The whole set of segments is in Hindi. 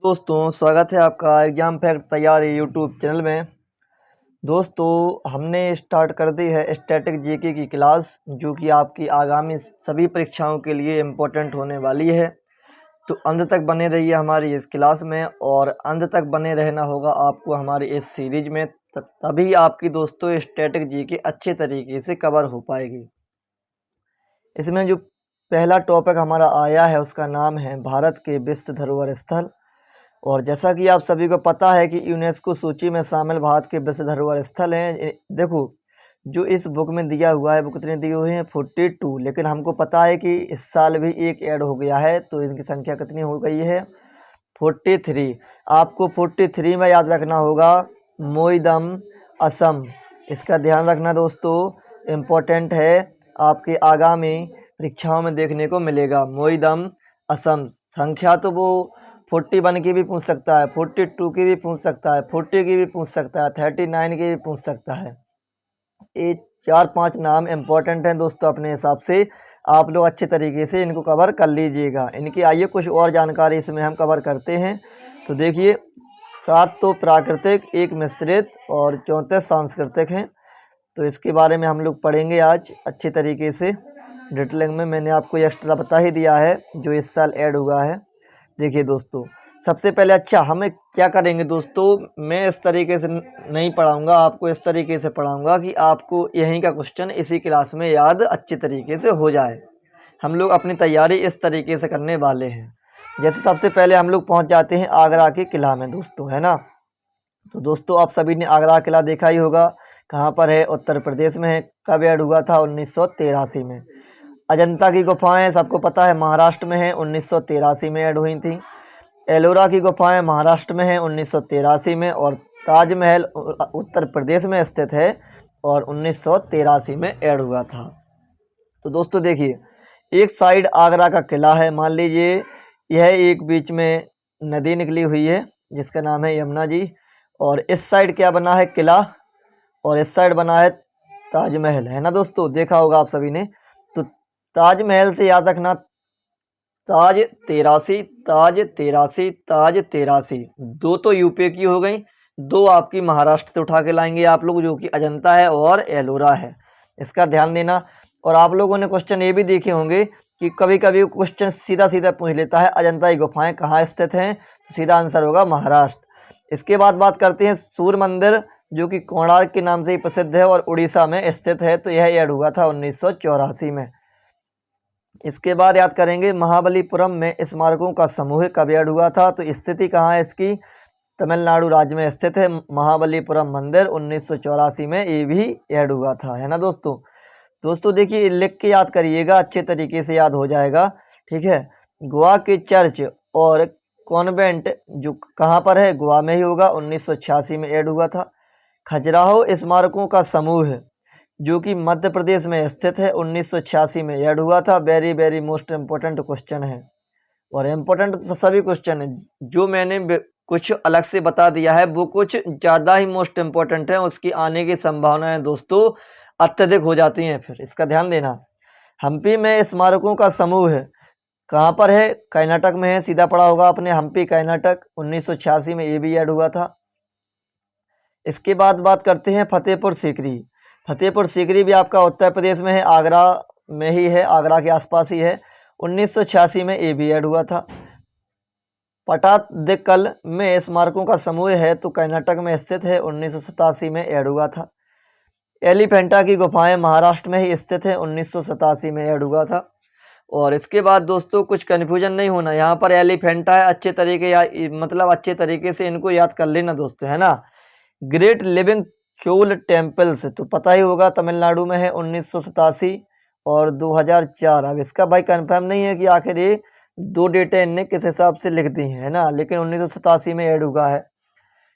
दोस्तों, स्वागत है आपका एग्जाम फैक्ट तैयारी यूट्यूब चैनल में। दोस्तों, हमने स्टार्ट कर दी है स्टैटिक जीके की क्लास, जो कि आपकी आगामी सभी परीक्षाओं के लिए इम्पोर्टेंट होने वाली है। तो अंत तक बने रहिए हमारी इस क्लास में, और अंत तक बने रहना होगा आपको हमारी इस सीरीज में, तभी आपकी दोस्तों स्टैटिक जीके अच्छे तरीके से कवर हो पाएगी। इसमें जो पहला टॉपिक हमारा आया है उसका नाम है भारत के विश्व धरोहर स्थल। और जैसा कि आप सभी को पता है कि यूनेस्को सूची में शामिल भारत के विश्व धरोहर स्थल हैं। देखो, जो इस बुक में दिया हुआ है, बुक कितनी दी हुई है 42, लेकिन हमको पता है कि इस साल भी एक ऐड हो गया है, तो इनकी संख्या कितनी हो गई है 43। आपको 43 में याद रखना होगा मोईदम असम। इसका ध्यान रखना दोस्तों, इम्पोर्टेंट है, आपके आगामी परीक्षाओं में देखने को मिलेगा। मोईदम असम संख्या तो वो 41 की भी पूछ सकता है, 42 की भी पूछ सकता है, 40 की भी पूछ सकता है, 39 की भी पूछ सकता है। ये 4-5 नाम इम्पोर्टेंट हैं दोस्तों, अपने हिसाब से आप लोग अच्छे तरीके से इनको कवर कर लीजिएगा। इनकी आइए कुछ और जानकारी इसमें हम कवर करते हैं। तो देखिए, 7 तो प्राकृतिक, 1 मिश्रित और 34 सांस्कृतिक हैं। तो इसके बारे में हम लोग पढ़ेंगे आज अच्छे तरीके से डिटेलिंग में। मैंने आपको एक्स्ट्रा बता ही दिया है जो इस साल ऐड हुआ है। देखिए दोस्तों, सबसे पहले हमें क्या करेंगे दोस्तों, मैं इस तरीके से नहीं पढ़ाऊंगा आपको, इस तरीके से पढ़ाऊंगा कि आपको यहीं का क्वेश्चन इसी क्लास में याद अच्छे तरीके से हो जाए। हम लोग अपनी तैयारी इस तरीके से करने वाले हैं। जैसे सबसे पहले हम लोग पहुंच जाते हैं आगरा के किला में दोस्तों, है ना। तो दोस्तों, आप सभी ने आगरा किला देखा ही होगा, कहाँ पर है, उत्तर प्रदेश में है। कब ऐड हुआ था 1983 में। अजंता की गुफाएं सबको पता है महाराष्ट्र में है, 1983 में ऐड हुई थी। एलोरा की गुफाएं महाराष्ट्र में है 1983 में, और ताजमहल उत्तर प्रदेश में स्थित है और 1983 में ऐड हुआ था। तो दोस्तों देखिए, एक साइड आगरा का किला है, मान लीजिए यह एक बीच में नदी निकली हुई है जिसका नाम है यमुना जी, और इस साइड क्या बना है किला, और इस साइड बना है ताजमहल, है ना दोस्तों, देखा होगा आप सभी ने। तो ताजमहल से याद रखना ताज 83, ताज 83, ताज 83, 2 तो यूपी की हो गई, 2 आपकी महाराष्ट्र से उठा के लाएंगे आप लोग, जो कि अजंता है और एलोरा है। इसका ध्यान देना। और आप लोगों ने क्वेश्चन ये भी देखे होंगे कि कभी कभी क्वेश्चन सीधा सीधा पूछ लेता है अजंता की गुफाएं कहाँ स्थित हैं, तो सीधा आंसर होगा महाराष्ट्र। इसके बाद बात करते हैं सूर्य मंदिर, जो कि कोणार्क के नाम से ही प्रसिद्ध है और उड़ीसा में स्थित है। तो यह ऐड हुआ था 1984 में। इसके बाद याद करेंगे महाबलीपुरम में स्मारकों का समूह कब ऐड हुआ था। तो स्थिति कहाँ है इसकी, तमिलनाडु राज्य में स्थित है महाबलीपुरम मंदिर, 1984 में ये भी ऐड हुआ था, है ना दोस्तों। दोस्तों देखिए, लिख के याद करिएगा, अच्छे तरीके से याद हो जाएगा, ठीक है। गोवा के चर्च और कॉन्वेंट जो कहाँ पर है, गोवा में ही होगा, 1986 में ऐड हुआ था। खजुराहो स्मारकों का समूह जो कि मध्य प्रदेश में स्थित है, 1986 में ऐड हुआ था। Very very most important question है, और इम्पोर्टेंट तो सभी क्वेश्चन है, जो मैंने कुछ अलग से बता दिया है वो कुछ ज़्यादा ही मोस्ट इम्पोर्टेंट है, उसकी आने की संभावनाएं दोस्तों अत्यधिक हो जाती हैं। फिर इसका ध्यान देना। हम्पी में स्मारकों का समूह है, कहाँ पर है, कर्नाटक में है, सीधा पढ़ा होगा आपने, हम्पी कर्नाटक, 1986 में ये भी ऐड हुआ था। इसके बाद बात करते हैं फतेहपुर सीकरी। फतेहपुर सीकरी भी आपका उत्तर प्रदेश में है, आगरा में ही है, आगरा के आसपास ही है, 1986 में ये भी ऐड हुआ था। पटादकल में स्मारकों का समूह है, तो कर्नाटक में स्थित है, 1987 में ऐड हुआ था। एलिफेंटा की गुफाएं महाराष्ट्र में ही स्थित है, 1987 में ऐड हुआ था। और इसके बाद दोस्तों कुछ कन्फ्यूजन नहीं होना, यहाँ पर एलिफेंटा है, अच्छे तरीके मतलब अच्छे तरीके से इनको याद कर लेना दोस्तों, है ना। ग्रेट लिविंग क्यूल टेम्पल्स तो पता ही होगा, तमिलनाडु में है, 1987 और 2004। अब इसका भाई कंफर्म नहीं है कि आखिर ये 2 डेटें इनने किस हिसाब से लिख दी है ना, लेकिन 1987 में ऐड हुआ है।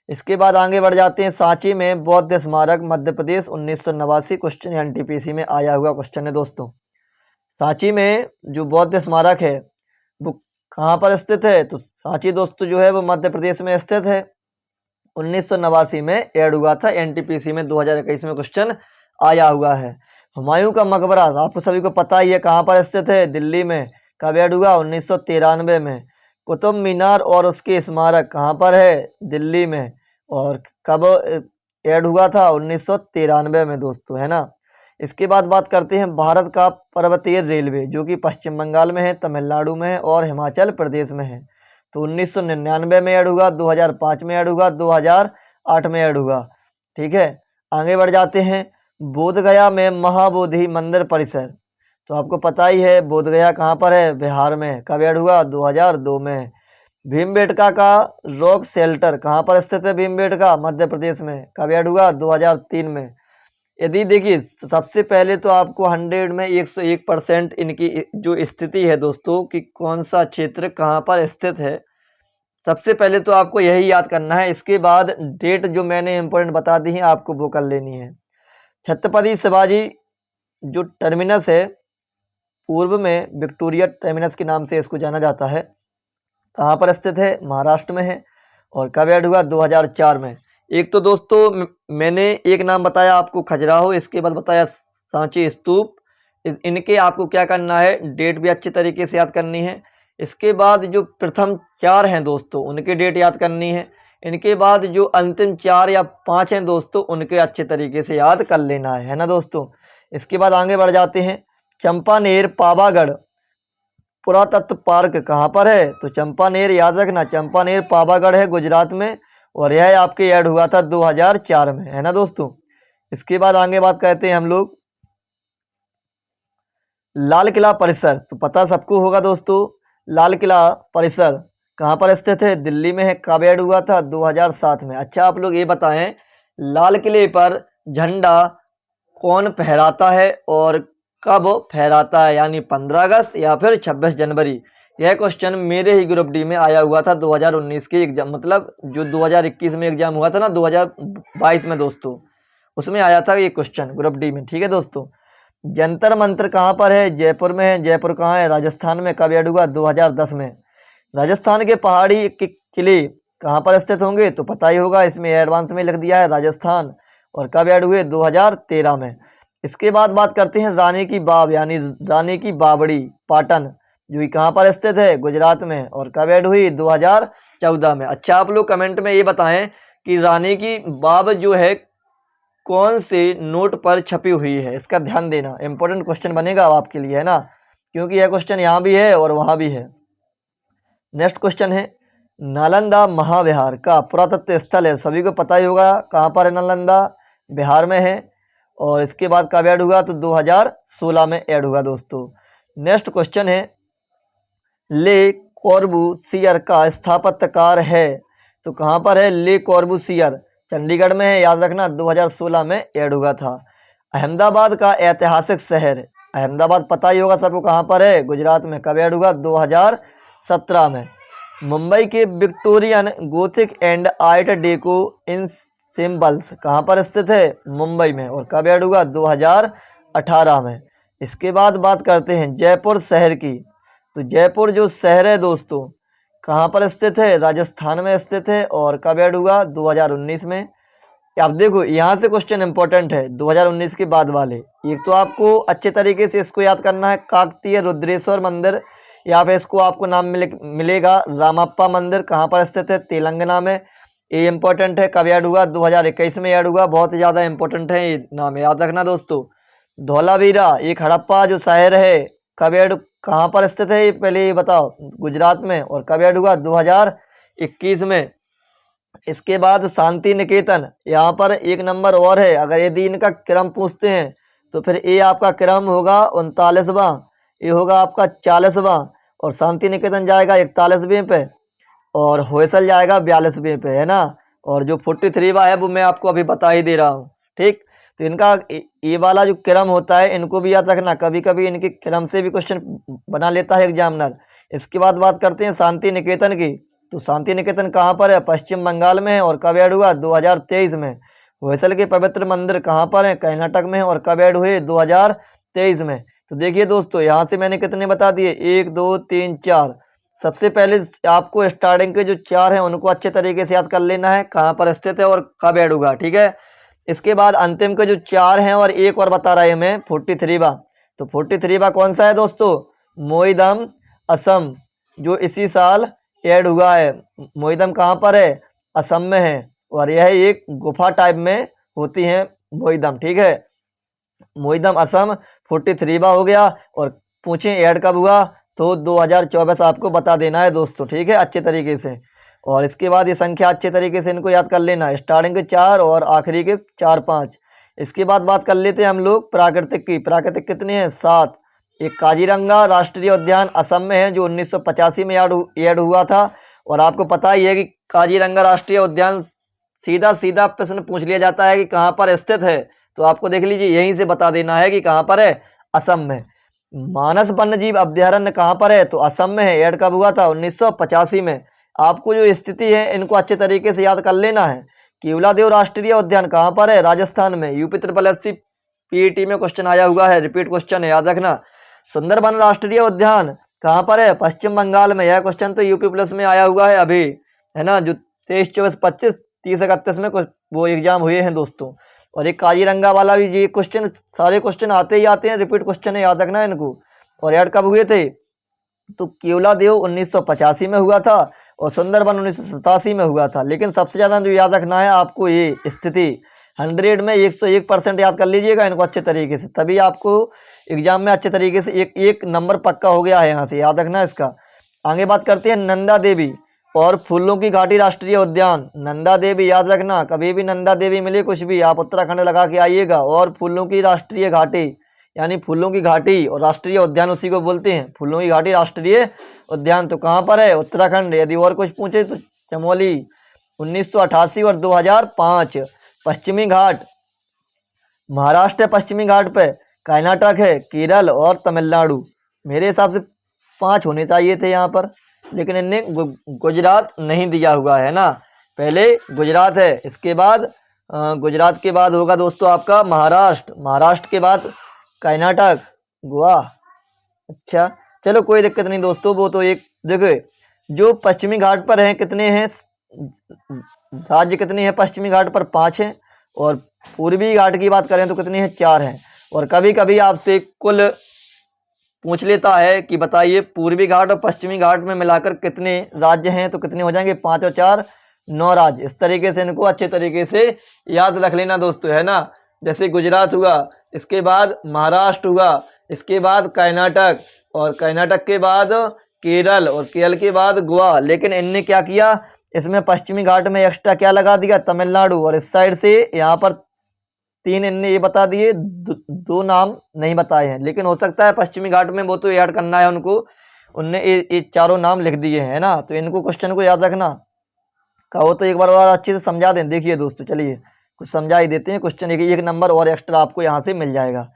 इसके बाद आगे बढ़ जाते हैं, सांची में बौद्ध स्मारक मध्य प्रदेश, 1989, क्वेश्चन एनटीपीसी में आया हुआ क्वेश्चन है दोस्तों। सांची में जो बौद्ध स्मारक है वो कहाँ पर स्थित है, तो सांची दोस्तों जो है वो मध्य प्रदेश में स्थित है, 1989 में ऐड हुआ था। एनटीपीसी में 2021 में क्वेश्चन आया हुआ है। हुमायूं का मकबरा आपको सभी को पता ही है, कहाँ पर स्थित है, दिल्ली में। कब ऐड हुआ, 1993 में। कुतुब मीनार और उसके स्मारक कहाँ पर है? दिल्ली में। और कब ऐड हुआ था? 1993 में दोस्तों, है ना। इसके बाद बात करते हैं भारत का पर्वतीय रेलवे, जो कि पश्चिम बंगाल में है, तमिलनाडु में है और हिमाचल प्रदेश में है। तो 1999 में ऐड हुआ, 2005 में ऐड हुआ, 2008 में ऐड हुआ। ठीक है, आगे बढ़ जाते हैं। बोधगया में महाबोधि मंदिर परिसर, तो आपको पता ही है बोधगया कहाँ पर है? बिहार में। कब ऐड हुआ? 2002 में। भीमबेटका का रॉक शेल्टर कहाँ पर स्थित है? भीमबेटका मध्य प्रदेश में। कब ऐड हुआ? 2003 में। यदि देखिए, सबसे पहले तो आपको 100 में 101% इनकी जो स्थिति है दोस्तों कि कौन सा क्षेत्र कहाँ पर स्थित है, सबसे पहले तो आपको यही याद करना है। इसके बाद डेट जो मैंने इम्पोर्टेंट बता दी है आपको वो कर लेनी है। छत्रपति शिवाजी जो टर्मिनस है, पूर्व में विक्टोरिया टर्मिनस के नाम से इसको जाना जाता है, कहाँ पर स्थित है? महाराष्ट्र में है। और कब ऐड हुआ? 2004 में। एक तो दोस्तों मैंने एक नाम बताया आपको खजुराहो, इसके बाद बताया सांची स्तूप। इनके आपको क्या करना है? डेट भी अच्छी तरीके से याद करनी है। इसके बाद जो प्रथम 4 हैं दोस्तों उनके डेट याद करनी है। इनके बाद जो अंतिम 4 या 5 हैं दोस्तों उनके अच्छे तरीके से याद कर लेना है ना दोस्तों। इसके बाद आगे बढ़ जाते हैं। चंपानेर पावागढ़ पुरातत्व पार्क कहाँ पर है? तो चंपानेर याद रखना, चंपानेर पावागढ़ है गुजरात में। और यह आपके ऐड हुआ था 2004 में, है ना दोस्तों। इसके बाद आगे बात करते हैं हम लोग लाल किला परिसर, तो पता सबको होगा दोस्तों, लाल किला परिसर कहाँ पर स्थित है? दिल्ली में है। कब ऐड हुआ था? 2007 में। अच्छा, आप लोग ये बताएं, लाल किले पर झंडा कौन फहराता है और कब फहराता है? यानी 15 अगस्त या फिर 26 जनवरी। यह क्वेश्चन मेरे ही ग्रुप डी में आया हुआ था 2019 के एग्जाम, मतलब जो 2021 में एग्जाम हुआ था ना 2022 में दोस्तों, उसमें आया था ये क्वेश्चन ग्रुप डी में। ठीक है दोस्तों। जंतर मंतर कहाँ पर है? जयपुर में है। जयपुर कहाँ है? राजस्थान में। कब ऐड हुआ? 2010 में। राजस्थान के पहाड़ी किले कहाँ पर स्थित होंगे? तो पता ही होगा, इसमें एडवांस में लिख दिया है राजस्थान। और कब ऐड हुए? 2013 में। इसके बाद बात करते हैं रानी की बाव, यानी रानी की बावड़ी पाटन, जो कि कहाँ पर स्थित है? गुजरात में। और कब ऐड हुई? 2014 में। अच्छा, आप लोग कमेंट में ये बताएं कि रानी की बाव जो है कौन से नोट पर छपी हुई है? इसका ध्यान देना, इंपॉर्टेंट क्वेश्चन बनेगा आपके लिए, है ना, क्योंकि यह क्वेश्चन यहाँ भी है और वहाँ भी है। नेक्स्ट क्वेश्चन है, नालंदा महाविहार का पुरातत्व स्थल है, सभी को पता ही होगा कहाँ पर है नालंदा? बिहार में है। और इसके बाद कब ऐड हुआ? तो 2016 में ऐड हुआ दोस्तों। नेक्स्ट क्वेश्चन है, ले कॉर्बूसियर का स्थापत्यकार है, तो कहाँ पर है ले कॉर्बूसियर? चंडीगढ़ में है, याद रखना, 2016 में ऐड हुआ था। अहमदाबाद का ऐतिहासिक शहर, अहमदाबाद पता ही होगा सबको कहाँ पर है? गुजरात में। कब ऐड हुआ? 2017 में। मुंबई के Victorian Gothic and art deco in symbols कहाँ पर स्थित है? मुंबई में। और कब ऐड हुआ? 2018 में। इसके बाद बात करते हैं जयपुर शहर की, तो जयपुर जो शहर है दोस्तों कहाँ पर स्थित है? राजस्थान में स्थित है। और कब ऐड हुआ? 2019 में। अब देखो यहाँ से क्वेश्चन इंपॉर्टेंट है 2019 के बाद वाले। एक तो आपको अच्छे तरीके से इसको याद करना है, काकतीय रुद्रेश्वर मंदिर, या फिर इसको आपको नाम मिलेगा रामप्पा मंदिर, कहाँ पर स्थित है? तेलंगाना में। ये इंपॉर्टेंट है। कब ऐड हुआ? 2021 में ऐड हुआ। बहुत ज़्यादा इंपॉर्टेंट है, ये नाम याद रखना दोस्तों। धौलावीरा एक हड़प्पा जो शहर है, कब ऐड कहाँ पर स्थित है? ये पहले ये बताओ। गुजरात में। और कब ऐड हुआ? 2021 में। इसके बाद शांति निकेतन, यहाँ पर एक नंबर और है, अगर यदि इनका क्रम पूछते हैं तो फिर ये आपका क्रम होगा 39वां, ये होगा आपका 40वां, और शांति निकेतन जाएगा 41वें पे, और होयसल जाएगा 42वें पे, है ना। और जो 43वां है वो मैं आपको अभी बता ही दे रहा हूँ। ठीक, तो इनका ये वाला जो क्रम होता है इनको भी याद रखना, कभी कभी इनके क्रम से भी क्वेश्चन बना लेता है एग्जामिनर। इसके बाद बात करते हैं शांति निकेतन की, तो शांति निकेतन कहाँ पर है? पश्चिम बंगाल में है। और कब ऐड हुआ? 2023 में। होयसल के पवित्र मंदिर कहाँ पर है? कर्नाटक में। और कब ऐड हुए? 2023 में। तो देखिए दोस्तों, यहाँ से मैंने कितने बता दिए? 1 2 3 4। सबसे पहले आपको स्टार्टिंग के जो 4 हैं उनको अच्छे तरीके से याद कर लेना है, कहाँ पर स्थित है और कब ऐड होगा। ठीक है, इसके बाद अंतिम के जो 4 हैं और एक और बता रहे हैं मैं 43वां, तो 43वां कौन सा है दोस्तों? मोईदम असम, जो इसी साल ऐड हुआ है। मोईदम कहाँ पर है? असम में है, और यह एक गुफा टाइप में होती है मोईदम, ठीक है। मोईदम असम 43वां हो गया। और पूछें ऐड कब हुआ, तो 2024 आपको बता देना है दोस्तों, ठीक है, अच्छे तरीके से। और इसके बाद ये संख्या अच्छे तरीके से इनको याद कर लेना, स्टार्टिंग के 4 और आखिरी के 4-5। इसके बाद बात कर लेते हैं हम लोग प्राकृतिक की। प्राकृतिक कितने हैं? 7। एक काजीरंगा राष्ट्रीय उद्यान असम में है, जो 1985 में ऐड हुआ था। और आपको पता ही है कि काजीरंगा राष्ट्रीय उद्यान सीधा सीधा प्रश्न पूछ लिया जाता है कि कहाँ पर स्थित है, तो आपको देख लीजिए यहीं से बता देना है कि कहाँ पर है, असम में। मानस वन्यजीव अभ्यारण्य कहाँ पर है? तो असम में है। ऐड कब हुआ था? 1985 में। आपको जो स्थिति है इनको अच्छे तरीके से याद कर लेना है। केवलादेव राष्ट्रीय उद्यान कहाँ पर है? राजस्थान में। यूपी SSC पीईटी में क्वेश्चन आया हुआ है, रिपीट क्वेश्चन है, याद रखना। सुंदरबन राष्ट्रीय उद्यान कहाँ पर है? पश्चिम बंगाल में। यह क्वेश्चन तो यूपी प्लस में आया हुआ है अभी, है ना, जो 23, 24, 25, 30, 31 में वो एग्जाम हुए हैं दोस्तों। और एक काजीरंगा वाला भी, ये क्वेश्चन सारे क्वेश्चन आते ही आते हैं, रिपीट क्वेश्चन है, याद रखना इनको। और ऐड कब हुए थे? तो केवलादेव 1985 में हुआ था और सुंदरबन 1987 में हुआ था। लेकिन सबसे ज़्यादा जो याद रखना है आपको, ये स्थिति 100 में 101% याद कर लीजिएगा इनको अच्छे तरीके से, तभी आपको एग्जाम में अच्छे तरीके से एक नंबर पक्का हो गया है, यहाँ से याद रखना इसका। आगे बात करते हैं नंदा देवी और फूलों की घाटी राष्ट्रीय उद्यान। नंदा देवी याद रखना, कभी भी नंदा देवी मिले कुछ भी आप उत्तराखंड लगा के आइएगा। और फूलों की राष्ट्रीय घाटी, यानी फूलों की घाटी और राष्ट्रीय उद्यान उसी को बोलते हैं, फूलों की घाटी राष्ट्रीय उद्यान। तो कहाँ पर है? उत्तराखंड। यदि और कुछ पूछे तो चमोली 1988 और 2005। पश्चिमी घाट महाराष्ट्र है, पश्चिमी घाट पे कर्नाटक है, केरल और तमिलनाडु। मेरे हिसाब से 5 होने चाहिए थे यहाँ पर, लेकिन इनने गुजरात नहीं दिया हुआ है ना। पहले गुजरात है, इसके बाद गुजरात के बाद होगा दोस्तों आपका महाराष्ट्र, महाराष्ट्र के बाद कर्नाटक, गोवा। अच्छा चलो कोई दिक्कत नहीं दोस्तों, वो तो एक देखो जो पश्चिमी घाट पर हैं कितने हैं राज्य, कितने हैं पश्चिमी घाट पर? 5 हैं। और पूर्वी घाट की बात करें तो कितने हैं? 4 हैं। और कभी कभी आपसे कुल पूछ लेता है कि बताइए पूर्वी घाट और पश्चिमी घाट में मिलाकर कितने राज्य हैं, तो कितने हो जाएंगे? 5 और 4 9 राज्य। इस तरीके से इनको अच्छे तरीके से याद रख लेना दोस्तों, है ना। जैसे गुजरात हुआ, इसके बाद महाराष्ट्र हुआ, इसके बाद कर्नाटक, और कर्नाटक के बाद केरल, और केरल के बाद गोवा। लेकिन इनने क्या किया, इसमें पश्चिमी घाट में एक्स्ट्रा क्या लगा दिया? तमिलनाडु। और इस साइड से यहाँ पर 3 इनने ये बता दिए, 2 नाम नहीं बताए हैं। लेकिन हो सकता है पश्चिमी घाट में वो तो ऐड करना है उनको, उनने ये चारों नाम लिख दिए हैं, है ना। तो इनको क्वेश्चन को याद रखना, कहो तो एक बार और अच्छे से समझा दें। देखिए दोस्तों, चलिए कुछ समझा ही देते हैं। क्वेश्चन एक नंबर और एक्स्ट्रा आपको यहाँ से मिल जाएगा।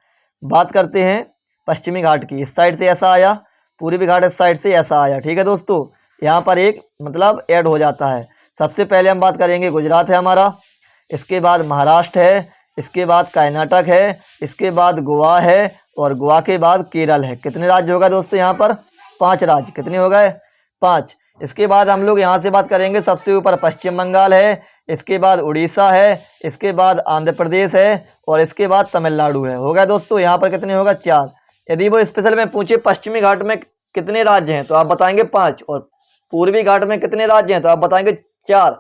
बात करते हैं पश्चिमी घाट की। इस साइड से ऐसा आया, पूर्वी घाट इस साइड से ऐसा आया, ठीक है दोस्तों। यहाँ पर एक मतलब ऐड हो जाता है। सबसे पहले हम बात करेंगे, गुजरात है हमारा, इसके बाद महाराष्ट्र है, इसके बाद कर्नाटक है, इसके बाद गोवा है, और गोवा के बाद केरल है। कितने राज्य होगा दोस्तों यहाँ पर? 5 राज्य। कितने हो गए? 5। इसके बाद हम लोग यहाँ से बात करेंगे, सबसे ऊपर पश्चिम बंगाल है, इसके बाद उड़ीसा है, इसके बाद आंध्र प्रदेश है, और इसके बाद तमिलनाडु है। हो गया दोस्तों, यहाँ पर कितने होगा? 4। यदि वो स्पेशल में पूछे पश्चिमी घाट में कितने राज्य हैं, तो आप बताएंगे 5, और पूर्वी घाट में कितने राज्य हैं, तो आप बताएंगे 4।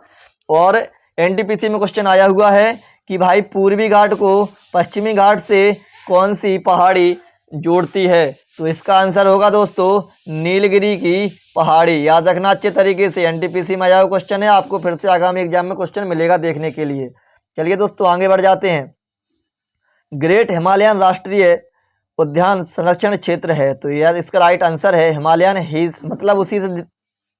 और एनटीपीसी में क्वेश्चन आया हुआ है कि भाई पूर्वी घाट को पश्चिमी घाट से कौन सी पहाड़ी जोड़ती है, तो इसका आंसर होगा दोस्तों नीलगिरी की पहाड़ी। याद रखना अच्छे तरीके से, एनटीपीसी में आया हुआ क्वेश्चन है, आपको फिर से आगामी एग्जाम में क्वेश्चन मिलेगा देखने के लिए। चलिए दोस्तों आगे बढ़ जाते हैं। ग्रेट हिमालयन राष्ट्रीय उद्यान संरक्षण क्षेत्र है, तो यार इसका राइट आंसर है हिमालयन हिल्स, मतलब उसी से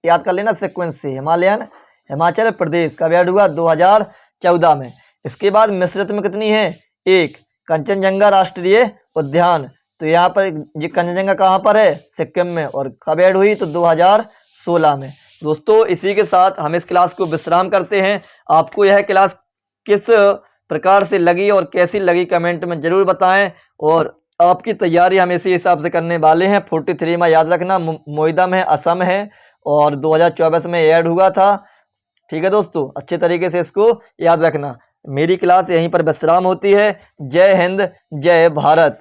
याद कर लेना सीक्वेंस से, हिमालयन हिमाचल प्रदेश। कब ऐड हुआ? 2014 में। इसके बाद मिश्रित में कितनी है? 1 कंचनजंगा राष्ट्रीय उद्यान, तो यहाँ पर ये कंचनजंगा कहाँ पर है? सिक्किम में। और कब ऐड हुई? तो 2016 में। दोस्तों इसी के साथ हम इस क्लास को विश्राम करते हैं। आपको यह क्लास किस प्रकार से लगी और कैसी लगी कमेंट में ज़रूर बताएं, और आपकी तैयारी हम इसी हिसाब से करने वाले हैं। 43 में याद रखना मोईदम है, असम है, और 2024 में ऐड हुआ था, ठीक है दोस्तों। अच्छे तरीके से इसको याद रखना। मेरी क्लास यहीं पर विश्राम होती है। जय हिंद, जय भारत।